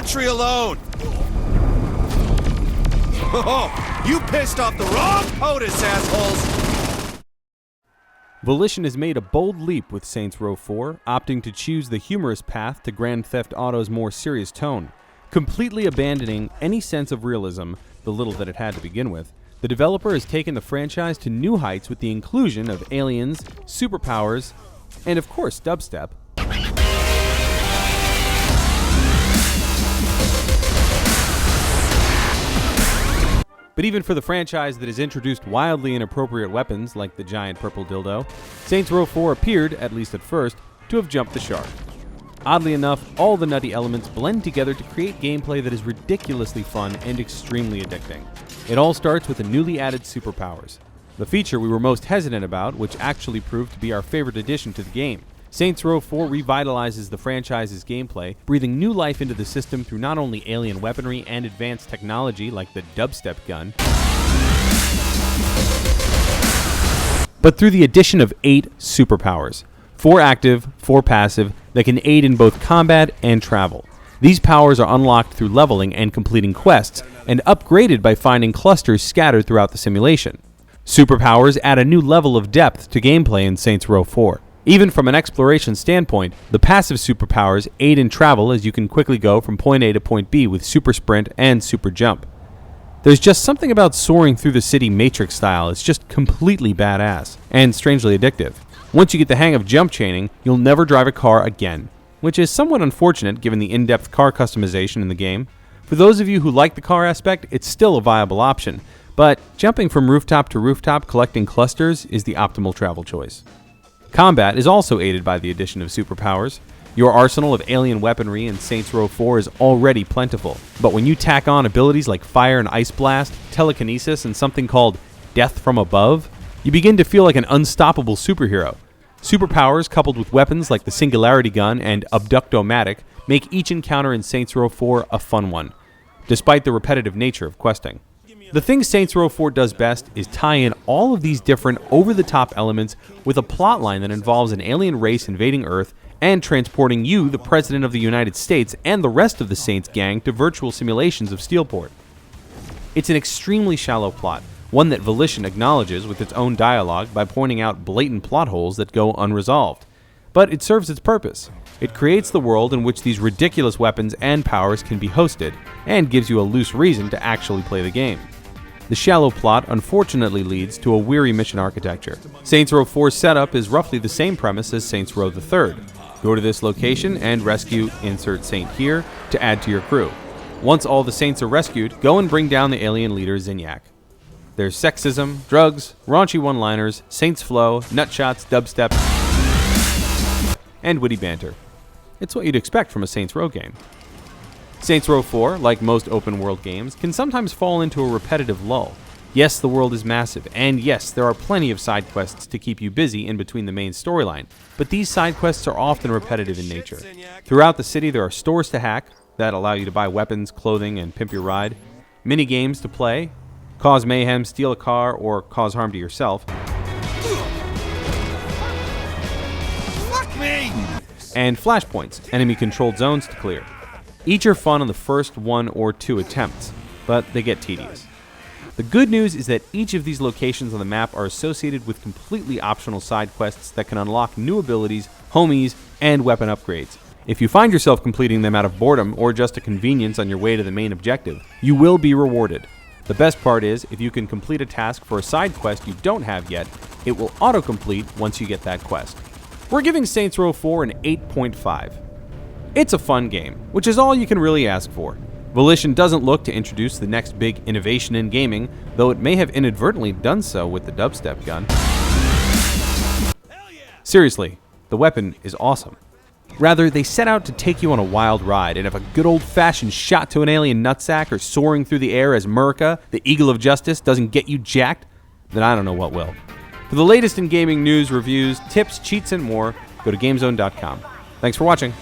country alone! Oh, you pissed off the wrong POTUS, assholes! Volition has made a bold leap with Saints Row 4, opting to choose the humorous path to Grand Theft Auto's more serious tone. Completely abandoning any sense of realism, the little that it had to begin with, the developer has taken the franchise to new heights with the inclusion of aliens, superpowers, and of course dubstep. But even for the franchise that has introduced wildly inappropriate weapons like the giant purple dildo, Saints Row 4 appeared, at least at first, to have jumped the shark. Oddly enough, all the nutty elements blend together to create gameplay that is ridiculously fun and extremely addicting. It all starts with the newly added superpowers, the feature we were most hesitant about, which actually proved to be our favorite addition to the game. Saints Row 4 revitalizes the franchise's gameplay, breathing new life into the system through not only alien weaponry and advanced technology like the dubstep gun, but through the addition of 8 superpowers, 4 active, 4 passive, that can aid in both combat and travel. These powers are unlocked through leveling and completing quests, and upgraded by finding clusters scattered throughout the simulation. Superpowers add a new level of depth to gameplay in Saints Row 4. Even from an exploration standpoint, the passive superpowers aid in travel as you can quickly go from point A to point B with super sprint and super jump. There's just something about soaring through the city Matrix style. It's just completely badass and strangely addictive. Once you get the hang of jump chaining, you'll never drive a car again, which is somewhat unfortunate given the in-depth car customization in the game. For those of you who like the car aspect, it's still a viable option, but jumping from rooftop to rooftop collecting clusters is the optimal travel choice. Combat is also aided by the addition of superpowers. Your arsenal of alien weaponry in Saints Row 4 is already plentiful, but when you tack on abilities like fire and ice blast, telekinesis, and something called death from above, you begin to feel like an unstoppable superhero. Superpowers coupled with weapons like the Singularity Gun and Abductomatic make each encounter in Saints Row 4 a fun one, despite the repetitive nature of questing. The thing Saints Row 4 does best is tie in all of these different over-the-top elements with a plotline that involves an alien race invading Earth and transporting you, the President of the United States, and the rest of the Saints gang to virtual simulations of Steelport. It's an extremely shallow plot, one that Volition acknowledges with its own dialogue by pointing out blatant plot holes that go unresolved. But it serves its purpose. It creates the world in which these ridiculous weapons and powers can be hosted, and gives you a loose reason to actually play the game. The shallow plot unfortunately leads to a weary mission architecture. Saints Row 4's setup is roughly the same premise as Saints Row the Third. Go to this location and rescue insert saint here to add to your crew. Once all the saints are rescued, go and bring down the alien leader Zinyak. There's sexism, drugs, raunchy one-liners, saints flow, nutshots, dubstep, and witty banter. It's what you'd expect from a Saints Row game. Saints Row 4, like most open-world games, can sometimes fall into a repetitive lull. Yes, the world is massive, and yes, there are plenty of side quests to keep you busy in between the main storyline, but these side quests are often repetitive in nature. Throughout the city, there are stores to hack that allow you to buy weapons, clothing, and pimp your ride, mini-games to play, cause mayhem, steal a car, or cause harm to yourself, Fuck me! and flashpoints, enemy-controlled zones to clear. Each are fun on the first 1 or 2 attempts, but they get tedious. The good news is that each of these locations on the map are associated with completely optional side quests that can unlock new abilities, homies, and weapon upgrades. If you find yourself completing them out of boredom or just a convenience on your way to the main objective, you will be rewarded. The best part is, if you can complete a task for a side quest you don't have yet, it will autocomplete once you get that quest. We're giving Saints Row 4 an 8.5. It's a fun game, which is all you can really ask for. Volition doesn't look to introduce the next big innovation in gaming, though it may have inadvertently done so with the dubstep gun. Seriously, the weapon is awesome. Rather, they set out to take you on a wild ride, and if a good old-fashioned shot to an alien nutsack or soaring through the air as Murica, the Eagle of Justice, doesn't get you jacked, then I don't know what will. For the latest in gaming news, reviews, tips, cheats, and more, go to GameZone.com. Thanks for watching.